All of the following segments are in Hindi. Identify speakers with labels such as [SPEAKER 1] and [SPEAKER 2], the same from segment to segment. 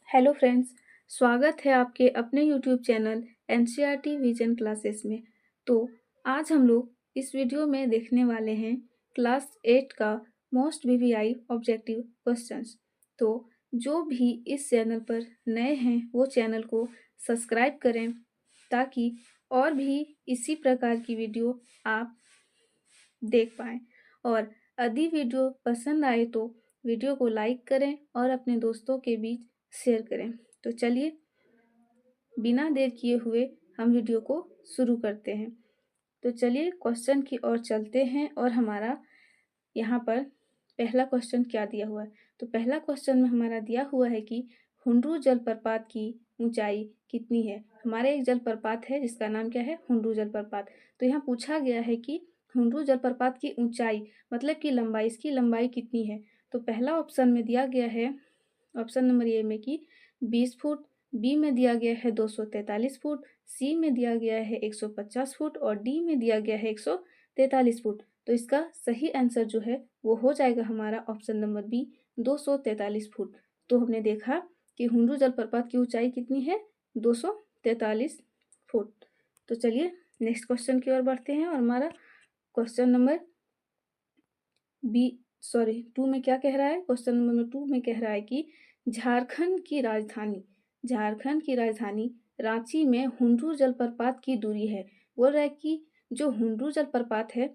[SPEAKER 1] हेलो फ्रेंड्स, स्वागत है आपके अपने YouTube channel NCERT vision classes में। तो आज हम लोग इस वीडियो में देखने वाले हैं क्लास 8 का मोस्ट वीवीआई ऑब्जेक्टिव क्वेश्चंस। तो जो भी इस चैनल पर नए हैं वो चैनल को सब्सक्राइब करें ताकि और भी इसी प्रकार की वीडियो आप देख पाएँ। और यदि वीडियो पसंद आए तो वीडियो को लाइक करें और अपने दोस्तों के बीच शेयर करें। तो चलिए बिना देर किए हुए हम वीडियो को शुरू करते हैं। तो चलिए क्वेश्चन की ओर चलते हैं और हमारा यहाँ पर पहला क्वेश्चन क्या दिया हुआ है। तो पहला क्वेश्चन में हमारा दिया हुआ है कि हुंड्रू जलप्रपात की ऊंचाई कितनी है। हमारे एक जलप्रपात है जिसका नाम क्या है, हुंड्रू जलप्रपात। तो यहाँ पूछा गया है कि हुंड्रू जलप्रपात की ऊंचाई मतलब कि लंबाई, इसकी लंबाई कितनी है। तो पहला ऑप्शन में दिया गया है, ऑप्शन नंबर ए में कि 20 फुट, बी में दिया गया है 243 फुट, सी में दिया गया है 150 फुट और डी में दिया गया है 143 फुट। तो इसका सही आंसर जो है वो हो जाएगा हमारा ऑप्शन नंबर बी, 243 फुट। तो हमने देखा कि हुंड्रू जलप्रपात की ऊंचाई कितनी है, 243 फुट। तो चलिए नेक्स्ट क्वेश्चन की ओर बढ़ते हैं और हमारा क्वेश्चन नंबर टू में क्या कह रहा है। क्वेश्चन नंबर 2 में कह रहा है कि झारखंड की राजधानी रांची में हुंड्रू जलप्रपात की दूरी है। बोल रहा है कि जो हुंड्रू जलप्रपात है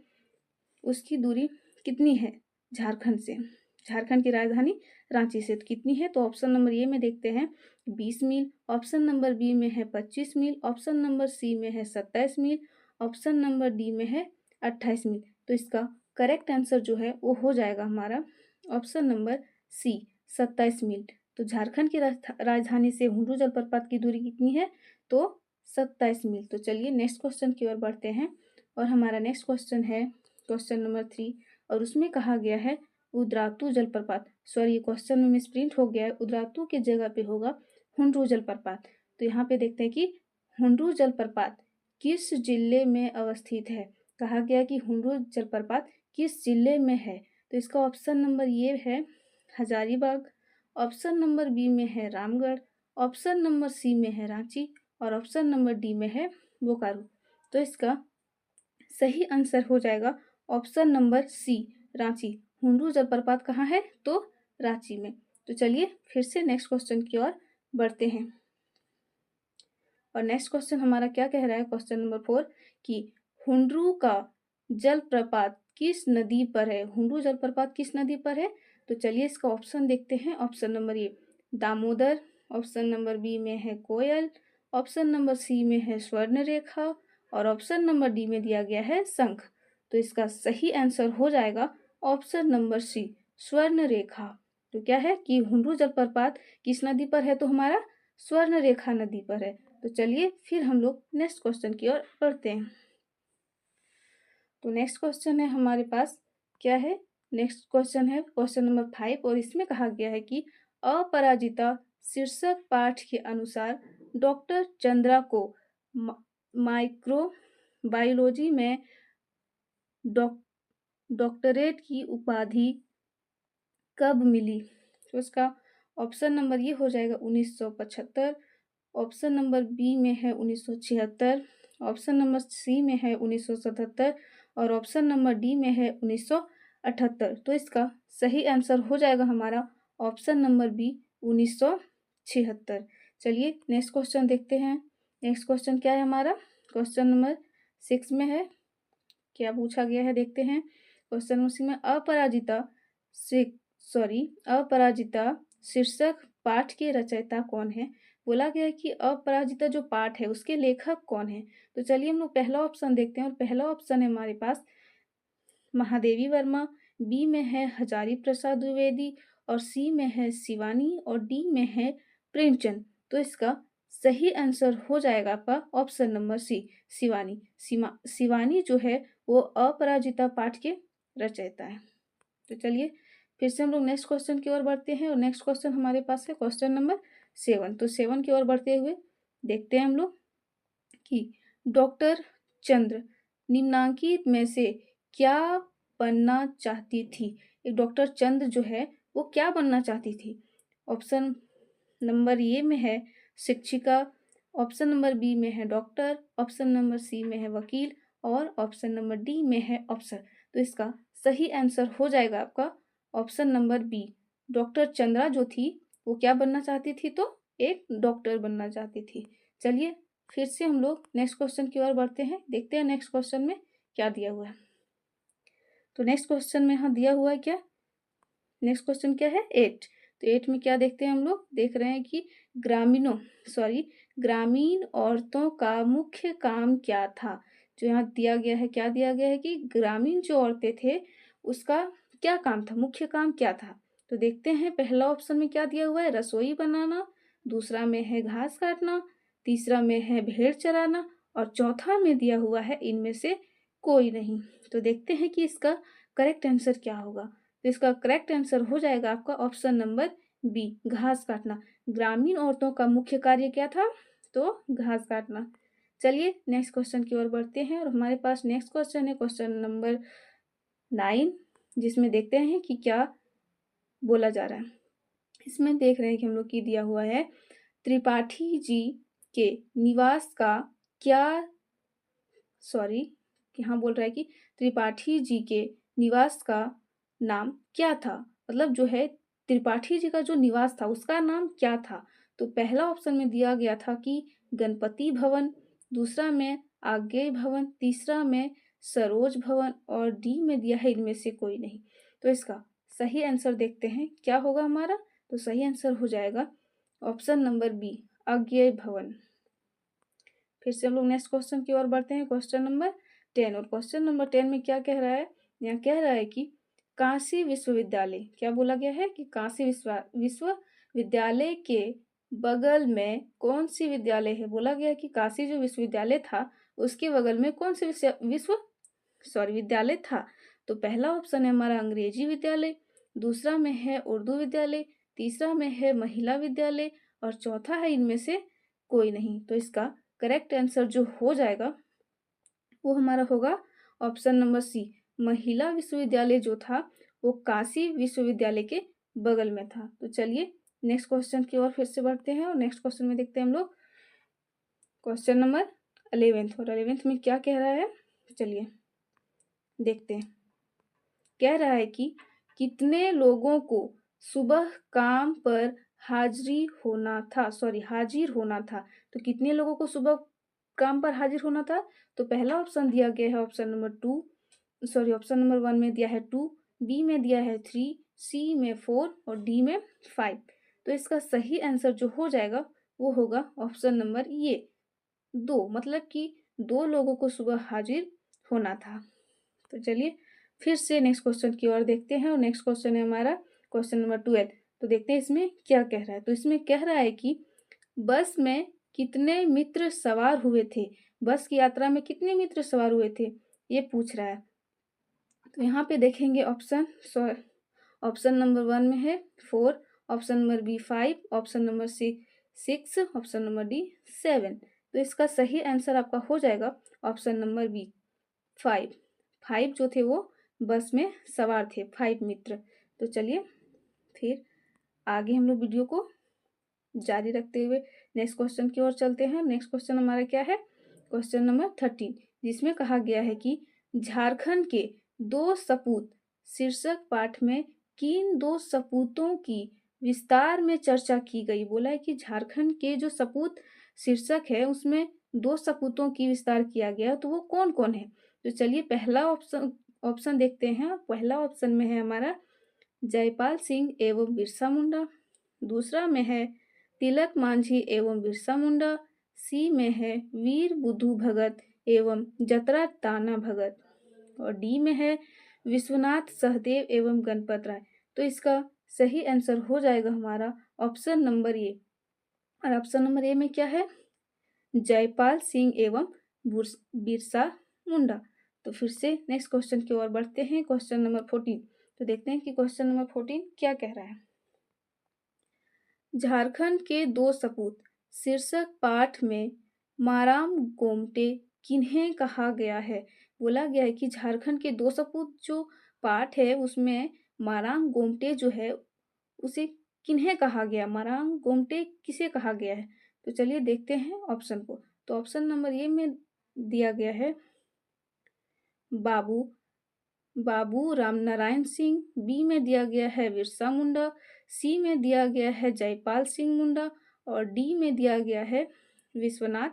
[SPEAKER 1] उसकी दूरी कितनी है झारखंड से, झारखंड की राजधानी रांची से तो कितनी है। तो ऑप्शन नंबर ए में देखते हैं 20 मील, ऑप्शन नंबर बी में है 25 मील, ऑप्शन नंबर सी में है 27 मील, ऑप्शन नंबर डी में है 28 मील। तो इसका करेक्ट आंसर जो है वो हो जाएगा हमारा ऑप्शन नंबर सी, 27 मील। तो झारखंड की राजधानी से हुंड्रू जलप्रपात की दूरी कितनी है, तो 27 मील। तो चलिए नेक्स्ट क्वेश्चन की ओर बढ़ते हैं और हमारा नेक्स्ट क्वेश्चन है क्वेश्चन नंबर 3 और उसमें कहा गया है उद्रातू जलप्रपात। सॉरी, क्वेश्चन में मिसप्रिंट हो गया है, उद्रातू की जगह पे होगा हुंड्रू जलप्रपात। तो यहाँ पे देखते हैं कि हुंड्रू जलप्रपात किस जिले में अवस्थित है। कहा गया कि हुंड्रू जलप्रपात किस जिले में है। तो इसका ऑप्शन नंबर ये है हजारीबाग, ऑप्शन नंबर बी में है रामगढ़, ऑप्शन नंबर सी में है रांची और ऑप्शन नंबर डी में है बोकारो। तो इसका सही आंसर हो जाएगा option number C, Ranchi. Hundru जलप्रपात कहाँ है, तो रांची में। तो चलिए फिर से नेक्स्ट क्वेश्चन की ओर बढ़ते हैं और नेक्स्ट क्वेश्चन हमारा क्या कह रहा है, क्वेश्चन नंबर 4 कि हुंड्रू का जलप्रपात किस नदी पर है। हुंड्रू जलप्रपात किस नदी पर है। तो चलिए इसका ऑप्शन देखते हैं। Option number A Damodar, option number B में है कोयल, ऑप्शन नंबर सी में है स्वर्ण रेखा और ऑप्शन नंबर डी में दिया गया है शंख। तो इसका सही आंसर हो जाएगा ऑप्शन नंबर सी, स्वर्ण रेखा। तो क्या है कि हुंड्रू जलप्रपात किस नदी पर है, तो हमारा स्वर्ण रेखा नदी पर है। तो चलिए फिर हम लोग नेक्स्ट क्वेश्चन की ओर बढ़ते हैं। तो नेक्स्ट क्वेश्चन है हमारे पास क्या है, नेक्स्ट क्वेश्चन है क्वेश्चन नंबर 5 और इसमें कहा गया है कि अपराजिता शीर्षक पाठ के अनुसार डॉक्टर चंद्रा को माइक्रोबायोलॉजी में डॉक्टरेट की उपाधि कब मिली। तो इसका ऑप्शन नंबर ये हो जाएगा 1975, ऑप्शन नंबर बी में है 1976, ऑप्शन नंबर सी में है 1977 और ऑप्शन नंबर डी में है 1978। तो इसका सही आंसर हो जाएगा हमारा ऑप्शन नंबर बी, 1976। चलिए नेक्स्ट क्वेश्चन देखते हैं। नेक्स्ट क्वेश्चन क्या है हमारा, क्वेश्चन नंबर 6 में है, क्या पूछा गया है देखते हैं। क्वेश्चन नंबर 6 में अपराजिता शीर्षक पाठ के रचयिता कौन है। बोला गया है कि अपराजिता जो पाठ है उसके लेखक कौन है। तो चलिए हम लोग पहला ऑप्शन देखते हैं और पहला ऑप्शन है हमारे पास महादेवी वर्मा, बी में है हजारी प्रसाद द्विवेदी और सी में है शिवानी और डी में है प्रेमचंद। तो इसका सही आंसर हो जाएगा आपका option number C, Shivani. Shivani जो है वो अपराजिता पाठ के रचयिता है। तो चलिए फिर से हम लोग नेक्स्ट क्वेश्चन की ओर बढ़ते हैं और नेक्स्ट क्वेश्चन हमारे पास है क्वेश्चन नंबर 7। तो 7 की ओर बढ़ते हुए देखते हैं हम लोग कि डॉक्टर चंद्र निम्नांकित में से क्या बनना चाहती थी। एक डॉक्टर चंद्र जो है वो क्या बनना चाहती थी। ऑप्शन नंबर ए में है शिक्षिका, ऑप्शन नंबर बी में है डॉक्टर, ऑप्शन नंबर सी में है वकील और ऑप्शन नंबर डी में है अफसर। तो इसका सही आंसर हो जाएगा आपका option number B. Doctor Chandra जो थी वो क्या बनना चाहती थी, तो एक डॉक्टर बनना चाहती थी। चलिए फिर से हम लोग नेक्स्ट क्वेश्चन की ओर बढ़ते हैं, देखते हैं नेक्स्ट क्वेश्चन में क्या दिया हुआ है। तो नेक्स्ट क्वेश्चन में यहाँ दिया हुआ है क्या, नेक्स्ट क्वेश्चन क्या है 8। तो 8 में क्या देखते हैं हम लोग, देख रहे हैं कि ग्रामीण औरतों का मुख्य काम क्या था। जो यहाँ दिया गया है, क्या दिया गया है कि ग्रामीण जो औरतें थे उसका क्या काम था, मुख्य काम क्या था। तो देखते हैं पहला ऑप्शन में क्या दिया हुआ है, रसोई बनाना, दूसरा में है घास काटना, तीसरा में है भेड़ चराना और चौथा में दिया हुआ है इनमें से कोई नहीं। तो देखते हैं कि इसका करेक्ट आंसर क्या होगा। तो इसका करेक्ट आंसर हो जाएगा आपका ऑप्शन नंबर बी, घास काटना। ग्रामीण औरतों का मुख्य कार्य क्या था, तो घास काटना। चलिए नेक्स्ट क्वेश्चन की ओर बढ़ते हैं और हमारे पास नेक्स्ट क्वेश्चन है क्वेश्चन नंबर 9, जिसमें देखते हैं कि क्या बोला जा रहा है। इसमें देख रहे हैं कि हम लोग की दिया हुआ है त्रिपाठी जी के निवास का क्या, यहाँ बोल रहा है कि त्रिपाठी जी के निवास का नाम क्या था, मतलब जो है त्रिपाठी जी का जो निवास था उसका नाम क्या था। तो पहला ऑप्शन में दिया गया था कि गणपति भवन, दूसरा में आज्ञेय भवन, तीसरा में सरोज भवन और डी में दिया है इनमें से कोई नहीं। तो इसका सही आंसर देखते हैं क्या होगा हमारा। तो सही आंसर हो जाएगा ऑप्शन नंबर बी, आज्ञेय भवन। फिर से हम लोग नेक्स्ट क्वेश्चन की ओर बढ़ते हैं, क्वेश्चन नंबर 10। और क्वेश्चन नंबर 10 में क्या कह रहा है, यहाँ कह रहा है कि काशी विश्वविद्यालय, क्या बोला गया है कि काशी विश्वविद्यालय के बगल में कौन सी विद्यालय है। बोला गया है कि काशी जो विश्वविद्यालय था उसके बगल में कौन सी विद्यालय था। तो पहला ऑप्शन है हमारा अंग्रेजी विद्यालय, दूसरा में है उर्दू विद्यालय, तीसरा में है महिला विद्यालय और चौथा है इनमें से कोई नहीं। तो इसका करेक्ट आंसर जो हो जाएगा वो हमारा होगा ऑप्शन नंबर सी, महिला विश्वविद्यालय जो था वो काशी विश्वविद्यालय के बगल में था। तो चलिए नेक्स्ट क्वेश्चन की ओर फिर से बढ़ते हैं और नेक्स्ट क्वेश्चन में देखते हैं हम लोग क्वेश्चन नंबर 11। और 11 में क्या कह रहा है, चलिए देखते हैं। कह रहा है कि कितने लोगों को सुबह काम पर हाजिर होना था। तो कितने लोगों को सुबह काम पर हाजिर होना था। तो पहला ऑप्शन दिया गया है ऑप्शन नंबर 1 में दिया है 2, बी में दिया है 3, सी में 4 और डी में 5। तो इसका सही आंसर जो हो जाएगा वो होगा ऑप्शन नंबर ये 2, मतलब कि 2 लोगों को सुबह हाजिर होना था। तो चलिए फिर से नेक्स्ट क्वेश्चन की ओर देखते हैं और नेक्स्ट क्वेश्चन है हमारा क्वेश्चन नंबर 12। तो देखते हैं इसमें क्या कह रहा है। तो इसमें कह रहा है कि बस में कितने मित्र सवार हुए थे, बस की यात्रा में कितने मित्र सवार हुए थे ये पूछ रहा है। तो यहाँ पे देखेंगे ऑप्शन नंबर 1 में है 4, option number B 5, option number C 6, option number D 7। तो इसका सही आंसर आपका हो जाएगा ऑप्शन नंबर बी 5 जो थे वो बस में सवार थे, 5 मित्र। तो चलिए फिर आगे हम लोग वीडियो को जारी रखते हुए नेक्स्ट क्वेश्चन की ओर चलते हैं। नेक्स्ट क्वेश्चन हमारा क्या है, क्वेश्चन नंबर 13, जिसमें कहा गया है कि झारखंड के 2 सपूत शीर्षक पाठ में किन 2 सपूतों की विस्तार में चर्चा की गई। बोला है कि झारखंड के जो सपूत शीर्षक है उसमें 2 सपूतों की विस्तार किया गया, तो वो कौन कौन है। तो चलिए पहला ऑप्शन देखते हैं। पहला ऑप्शन में है हमारा जयपाल सिंह एवं बिरसा मुंडा, दूसरा में है तिलक मांझी एवं बिरसा मुंडा, सी में है वीर बुद्धू भगत एवं जतरा ताना भगत और डी में है विश्वनाथ सहदेव एवं गणपत राय। तो इसका सही आंसर हो जाएगा हमारा ऑप्शन नंबर ए। और ऑप्शन नंबर ए में क्या है, जयपाल सिंह एवं बिरसा मुंडा। तो फिर से नेक्स्ट क्वेश्चन की ओर बढ़ते हैं, क्वेश्चन नंबर 14। तो देखते हैं कि क्वेश्चन नंबर 14 क्या कह रहा है। झारखंड के 2 सपूत शीर्षक पाठ में माराम गोमटे किन्हें कहा गया है। बोला गया है कि झारखंड के 2 सपूत जो पाठ है उसमें माराम गोमटे जो है उसे किन्हें कहा गया, मरांग गोमटे किसे कहा गया है? तो चलिए देखते हैं ऑप्शन को। तो ऑप्शन नंबर ए में दिया गया है बाबू रामनारायण सिंह, बी में दिया गया है बिरसा मुंडा, सी में दिया गया है जयपाल सिंह मुंडा और डी में दिया गया है विश्वनाथ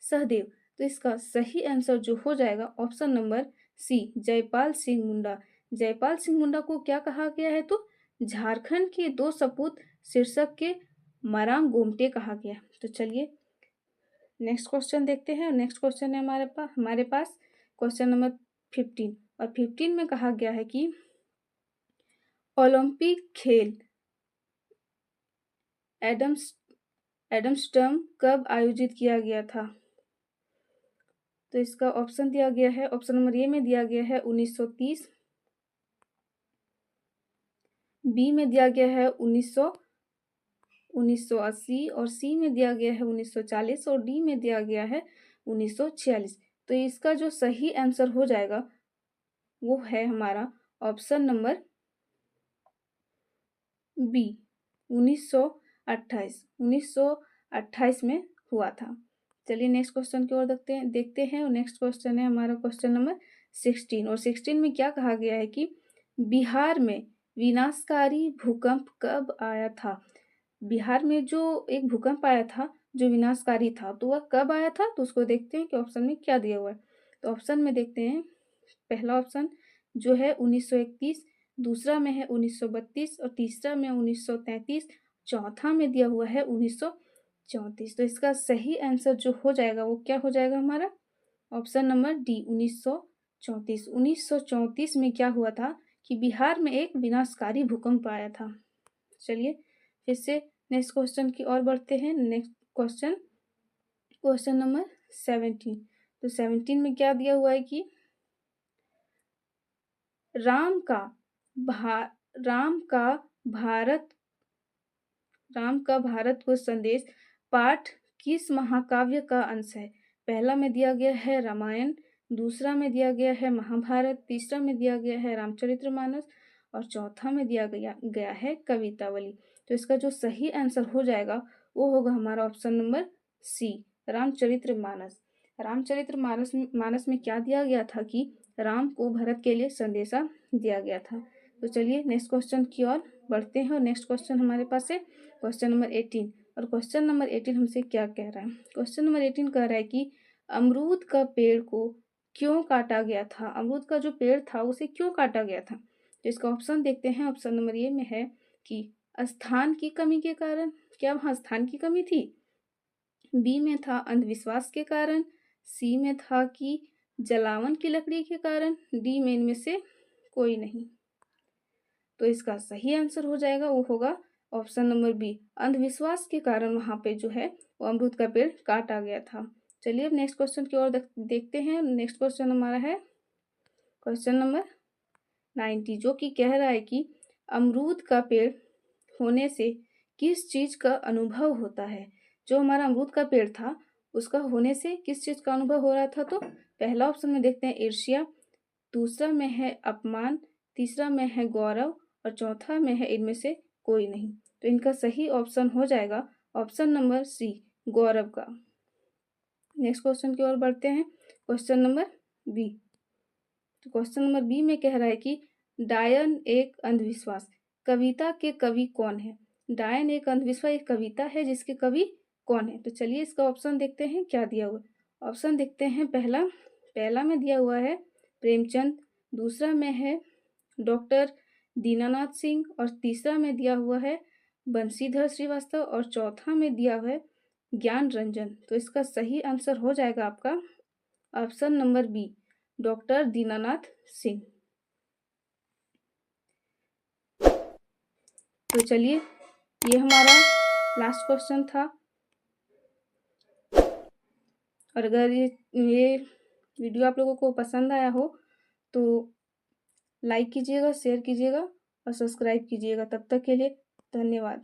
[SPEAKER 1] सहदेव। तो इसका सही आंसर जो हो जाएगा option number C, Jaipal Singh Munda. Jaipal Singh Munda को क्या कहा गया है? तो झारखंड के दो सपूत शीर्षक के मरांग गोमटे कहा गया। तो चलिए नेक्स्ट क्वेश्चन देखते हैं। नेक्स्ट क्वेश्चन है हमारे पास क्वेश्चन नंबर 15 और 15 में कहा गया है कि ओलंपिक खेल एडम्स्टर्म कब आयोजित किया गया था? तो इसका ऑप्शन दिया गया है, ऑप्शन नंबर ए में दिया गया है 1930, बी में दिया गया है 1980 और सी में दिया गया है 1940 और डी में दिया गया है 1946। तो इसका जो सही आंसर हो जाएगा वो है हमारा ऑप्शन नंबर बी, 1928 में हुआ था। चलिए नेक्स्ट क्वेश्चन की ओर देखते हैं और नेक्स्ट क्वेश्चन है हमारा क्वेश्चन नंबर 16 और 16 में क्या कहा गया है कि बिहार में विनाशकारी भूकंप कब आया था? बिहार में जो एक भूकंप आया था जो विनाशकारी था, तो वह कब आया था? तो उसको देखते हैं कि ऑप्शन में क्या दिया हुआ है। तो ऑप्शन में देखते हैं, पहला ऑप्शन जो है 1931, दूसरा में है 1932 और तीसरा में 1933, चौथा में दिया हुआ है 1934। तो इसका सही आंसर जो हो जाएगा वो क्या हो जाएगा हमारा ऑप्शन नंबर डी, 1934। 1934 में क्या हुआ था कि बिहार में एक विनाशकारी भूकंप आया था। चलिए फिर से नेक्स्ट क्वेश्चन की ओर बढ़ते हैं। Next question number 17। तो 17 में क्या दिया हुआ है कि राम का भारत को संदेश पाठ किस महाकाव्य का अंश है? पहला में दिया गया है रामायण, दूसरा में दिया गया है महाभारत, तीसरा में दिया गया है रामचरितमानस और चौथा में दिया गया है कवितावली। तो इसका जो सही आंसर हो जाएगा वो होगा हमारा option number C, Ramcharitmanas. Ramcharitmanas में क्या दिया गया था कि राम को भरत के लिए संदेशा दिया गया था। तो चलिए नेक्स्ट क्वेश्चन की ओर बढ़ते हैं और नेक्स्ट क्वेश्चन हमारे पास है क्वेश्चन नंबर 18 और क्वेश्चन नंबर 18 हमसे क्या कह रहा है? क्वेश्चन नंबर 18 कह रहा है कि अमरूद का पेड़ को क्यों काटा गया था? अमरूद का जो पेड़ था उसे क्यों काटा गया था? तो इसका ऑप्शन देखते हैं। ऑप्शन नंबर ए में है कि स्थान की कमी के कारण, क्या वहाँ स्थान की कमी थी? बी में था अंधविश्वास के कारण, सी में था कि जलावन की लकड़ी के कारण, डी में इनमें से कोई नहीं। तो इसका सही आंसर हो जाएगा वो होगा ऑप्शन नंबर बी, अंधविश्वास के कारण वहां पे जो है वो अमरूद का पेड़ काटा गया था। चलिए अब नेक्स्ट क्वेश्चन की ओर देखते हैं। नेक्स्ट क्वेश्चन हमारा है क्वेश्चन नंबर 90 जो कि कह रहा है कि अमरूद का पेड़ होने से किस चीज का अनुभव होता है? जो हमारा अमरूद का पेड़ था उसका होने से किस चीज का अनुभव हो रहा था? तो पहला ऑप्शन में देखते हैं ईर्ष्या, दूसरा में है अपमान, तीसरा में है गौरव और चौथा में है इनमें से कोई नहीं। तो इनका सही ऑप्शन हो जाएगा ऑप्शन नंबर सी, गौरव का। नेक्स्ट क्वेश्चन की ओर बढ़ते हैं क्वेश्चन नंबर बी। तो क्वेश्चन नंबर बी में कह रहा है कि डायन एक अंधविश्वास, कविता के कवि कौन है? डायन एक अंधविश्वास एक कविता है जिसके कवि कौन है? तो चलिए इसका ऑप्शन देखते हैं क्या दिया हुआ। ऑप्शन देखते हैं, पहला में दिया हुआ है प्रेमचंद, दूसरा में है डॉक्टर दीनानाथ सिंह और तीसरा में दिया हुआ है बंशीधर श्रीवास्तव और चौथा में दिया हुआ है ज्ञान रंजन। तो इसका सही आंसर हो जाएगा आपका option number B, doctor Dinanath Singh. तो चलिए ये हमारा लास्ट क्वेश्चन था और अगर ये वीडियो आप लोगों को पसंद आया हो तो लाइक कीजिएगा, शेयर कीजिएगा और सब्सक्राइब कीजिएगा। तब तक के लिए धन्यवाद।